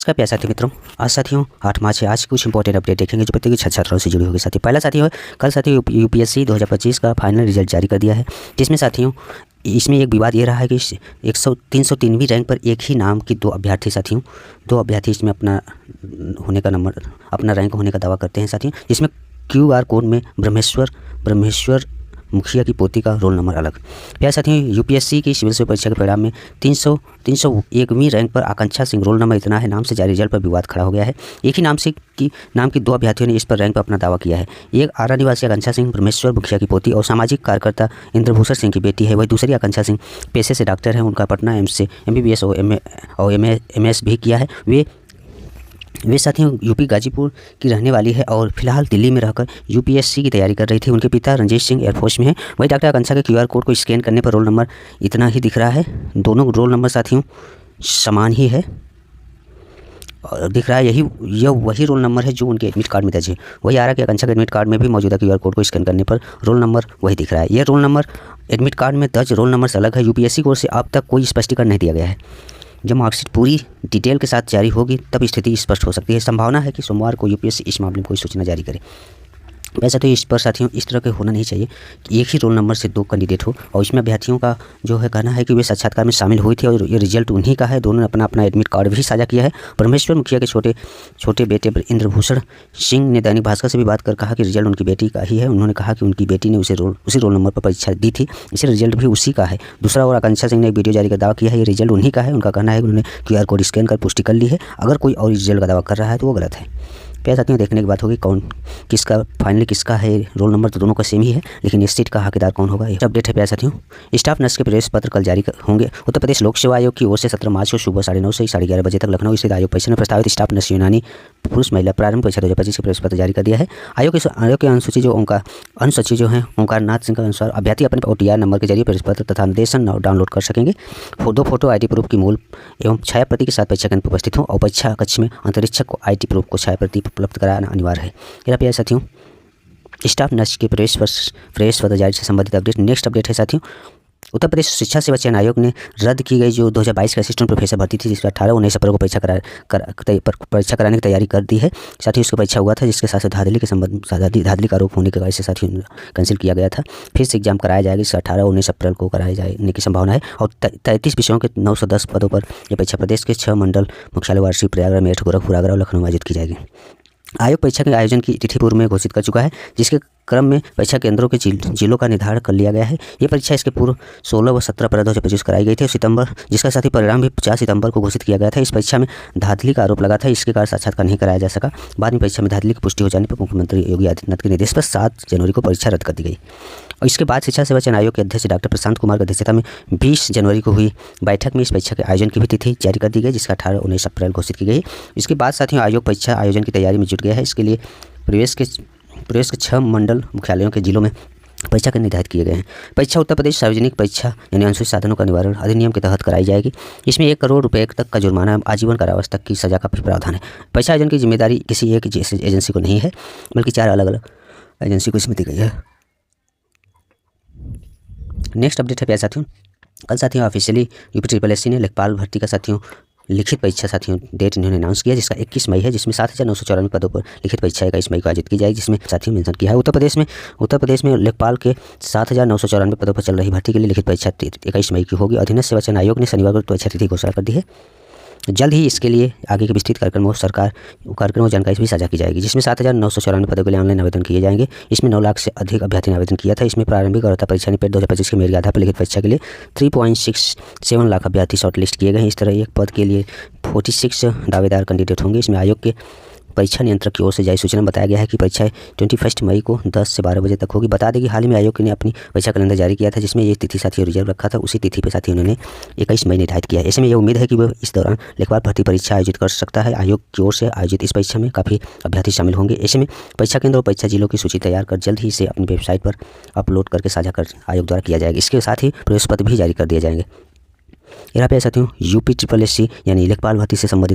नमस्कार प्यारे साथी मित्रों। आज साथियों 8 मार्च है। आज कुछ इंपॉर्टेंट अपडेट देखेंगे जो प्रतियोगी छात्रों से जुड़ी होगी। साथी पहला साथी है कल साथियों यूपीएससी 2025 का फाइनल रिजल्ट जारी कर दिया है, जिसमें साथियों इसमें एक विवाद ये रहा है कि 303वीं रैंक पर एक ही नाम की दो अभ्यर्थी इसमें अपना रैंक होने का दावा करते हैं साथियों, जिसमें QR कोड में ब्रह्मेश्वर मुखिया की पोती का रोल नंबर अलग। प्यारे साथियों, यूपीएससी की सिविल सेवा परीक्षा के परिणाम में 301वीं रैंक पर आकांक्षा सिंह रोल नंबर इतना है नाम से जारी रिजल्ट पर विवाद खड़ा हो गया है। एक ही नाम की दो अभ्यर्थियों ने इस पर रैंक पर अपना दावा किया है। एक आरा निवासी आकांक्षा सिंह ब्रह्मेश्वर मुखिया की पोती और सामाजिक कार्यकर्ता इंद्रभूषण सिंह की बेटी है। वही दूसरी आकांक्षा सिंह पेशे से डॉक्टर है। उनका पटना एम्स से MBBS और MS भी किया है। वे साथियों यूपी गाजीपुर की रहने वाली है और फिलहाल दिल्ली में रहकर यूपीएससी की तैयारी कर रही थी। उनके पिता रंजीत सिंह एयरफोर्स में हैं। वही डॉक्टर आकांक्षा के QR कोड को स्कैन करने पर रोल नंबर इतना ही दिख रहा है। दोनों रोल नंबर साथियों समान ही है और दिख रहा है। यह वही रोल नंबर है जो उनके एडमिट कार्ड में दर्ज है। वही आ रहा है कि आकांक्षा के एडमिट कार्ड में भी मौजूदा QR कोड को स्कैन करने पर रोल नंबर वही दिख रहा है। यह रोल नंबर एडमिट कार्ड में दर्ज रोल नंबर से अलग है। यूपीएससी की ओर से अब तक कोई स्पष्टीकरण नहीं दिया गया है। जब मार्कशीट पूरी डिटेल के साथ जारी होगी तब स्थिति स्पष्ट हो सकती है। संभावना है कि सोमवार को यूपीएससी इस मामले में कोई सूचना जारी करे। वैसे तो इस पर साथियों इस तरह के होना नहीं चाहिए कि एक ही रोल नंबर से दो कैंडिडेट हो। और इसमें अभ्यर्थियों का जो है कहना है कि वे साक्षात्कार में शामिल हुई थी और ये रिजल्ट उन्हीं का है। दोनों ने अपना एडमिट कार्ड भी साझा किया है। परमेश्वर मुखिया के छोटे बेटे इंद्रभूषण सिंह ने दैनिक भास्कर से भी बात कर कहा कि रिजल्ट उनकी बेटी का ही है। उन्होंने कहा कि उनकी बेटी ने उसी रोल नंबर पर परीक्षा दी थी, इसे रिजल्ट भी उसी का है। दूसरा और आकांक्षा सिंह ने एक वीडियो जारी कर दावा किया है ये रिजल्ट उन्हीं का है। उनका कहना है कि उन्होंने QR कोड स्कैन कर पुष्टि कर ली है। अगर कोई और रिजल्ट का दावा कर रहा है तो वो गलत है। प्यारे साथियों, देखने की बात होगी फाइनली किसका है रोल नंबर। तो दोनों का सेम ही है, लेकिन इस सीट का हकदार कौन होगा ये अपडेट है। प्यारे साथियों, स्टाफ नर्स के प्रवेश पत्र कल जारी होंगे। उत्तर प्रदेश लोक सेवा आयोग की ओर से 17 मार्च को सुबह 9:30 से 11:30 बजे तक लखनऊ स्थित आयोग परिसर में प्रस्तावित स्टाफ नर्स यूनानी पुरुष महिला प्रारंभ परीक्षा 2025 के प्रवेश पत्र जारी कर दिया है। आयोग के अनुसूची जो है ओंकार नाथ सिंह के अनुसार अभ्यर्थी अपने OTR नंबर के जरिए प्रवेश पत्र तथा निर्देशन डाउनलोड कर सकेंगे। 2 फोटो ID प्रूफ की मूल एवं छाया प्रति के साथ परीक्षा केंद्र पर उपस्थित हों और परीक्षा कक्ष में अंतरिक्षक को IT प्रूफ को छाया प्रति उपलब्ध कराना अनिवार्य है। मेरा प्यारे साथियों, स्टाफ नर्स के प्रवेश पत्र जारी से संबंधित अपडेट। नेक्स्ट अपडेट है साथियों, उत्तर प्रदेश शिक्षा सेवा चयन आयोग ने रद्द की गई जो 2022 का असिस्टेंट प्रोफेसर भर्ती थी, जिसमें 18-19 अप्रैल को परीक्षा कराने की तैयारी कर दी है। साथ ही उसकी परीक्षा हुआ था, जिसके साथ धांधली का आरोप होने के वजह से साथियों कैंसिल किया गया था। फिर से एग्जाम कराया जाएगा, जिससे 18-19 अप्रैल को कराए जाने की संभावना है। और 33 विषयों के 910 पदों पर यह परीक्षा प्रदेश के 6 मंडल मुख्यालय वार्षिक प्रयागराज, मेरठ, गोरखपुर, आगरा और लखनऊ में आयोजित की जाएगी। आयोग परीक्षा के आयोजन की तिथि पूर्व में घोषित कर चुका है, जिसके क्रम में परीक्षा केंद्रों के जिलों का निर्धारण कर लिया गया है। ये परीक्षा इसके पूर्व 16 व 17 अप्रैल 2025 कराई गई थी जिसका साथ ही परिणाम भी 50 सितंबर को घोषित किया गया था। इस परीक्षा में धांधली का आरोप लगा था, इसके कारण साक्षात्कार नहीं कराया जा सका। बाद में परीक्षा में धांधली की पुष्टि हो जाने पर मुख्यमंत्री योगी आदित्यनाथ के निर्देश पर 7 जनवरी को परीक्षा रद्द कर दी गई। और इसके बाद शिक्षा सेवा चयन आयोग के अध्यक्ष डॉक्टर प्रशांत कुमार की अध्यक्षता में 20 जनवरी को हुई बैठक में इस परीक्षा के आयोजन की भी तिथि जारी कर दी गई, जिसका 18-19 अप्रैल घोषित की गई। इसके बाद साथियों आयोग परीक्षा आयोजन की तैयारी में जुट गया है। इसके लिए प्रदेश के 6 मंडल मुख्यालयों के जिलों में परीक्षा के निर्धारित किए गए हैं। परीक्षा उत्तर प्रदेश सार्वजनिक परीक्षा यानी अनुसूचित साधनों का निवारण अधिनियम के तहत कराई जाएगी। इसमें 1 करोड़ रुपए तक का जुर्माना, आजीवन कारावास तक की सजा का भी प्रावधान है। परीक्षा आयोजन की जिम्मेदारी किसी एक एजेंसी को नहीं है, बल्कि 4 अलग-अलग एजेंसी को इसमें दी गई है। नेक्स्ट अपडेट है प्यारे साथियों, कल साथियों ऑफिशियली UPSSC ने लेखपाल भर्ती का साथियों लिखित परीक्षा साथियों डेट इन्होंने अनाउंस किया, जिसका 21 मई है, जिसमें 7,994 पदों पर लिखित परीक्षा 21 मई को आयोजित की जाएगी, जिसमें साथियों मेंशन किया है। उत्तर प्रदेश में लेखपाल के 7,994 पदों पर चल रही भर्ती के लिए लिखित परीक्षा 21 मई की होगी। अधीनस्थ सेवा चयन आयोग ने शनिवार को परीक्षा तिथि घोषणा कर दी है। जल्द ही इसके लिए आगे के विस्तृत कार्यक्रमों और जानकारी भी साझा की जाएगी, जिसमें 7,994 पदों के लिए ऑनलाइन आवेदन किए जाएंगे। इसमें 9 लाख से अधिक अभ्यर्थी ने आवेदन किया था। इसमें प्रारंभिक अर्हता परीक्षा निपेट 2025 के मेरिट आधार पर लिखित परीक्षा के लिए 3.67 लाख अभ्यर्थी शॉर्टलिस्ट किए गए हैं। इस तरह एक पद के लिए 46 दावेदार कैंडिडेट होंगे। इसमें आयोग के परीक्षा नियंत्रक की ओर से जारी सूचना में बताया गया है कि परीक्षा 21 मई को 10 से 12 बजे तक होगी। बता दें कि हाल ही में आयोग ने अपनी परीक्षा कैलेंडर जारी किया था, जिसमें ये तिथि साथियों रिजर्व रखा था। उसी तिथि पर साथियों उन्होंने 21 मई निर्धारित किया है। ऐसे में यह उम्मीद है कि वह इस दौरान लेखपाल भर्ती परीक्षा आयोजित कर सकता है। आयोग की ओर से आयोजित इस परीक्षा में काफ़ी अभ्यर्थी शामिल होंगे। ऐसे में परीक्षा केंद्र और परीक्षा जिलों की सूची तैयार कर जल्द ही इसे अपनी वेबसाइट पर अपलोड करके साझा कर आयोग द्वारा किया जाएगा। इसके साथ ही प्रवेश पत्र भी जारी कर दिए जाएंगे। यहाँ पे साथियों UPSSC यानी लेखपाल भर्ती से संबंधित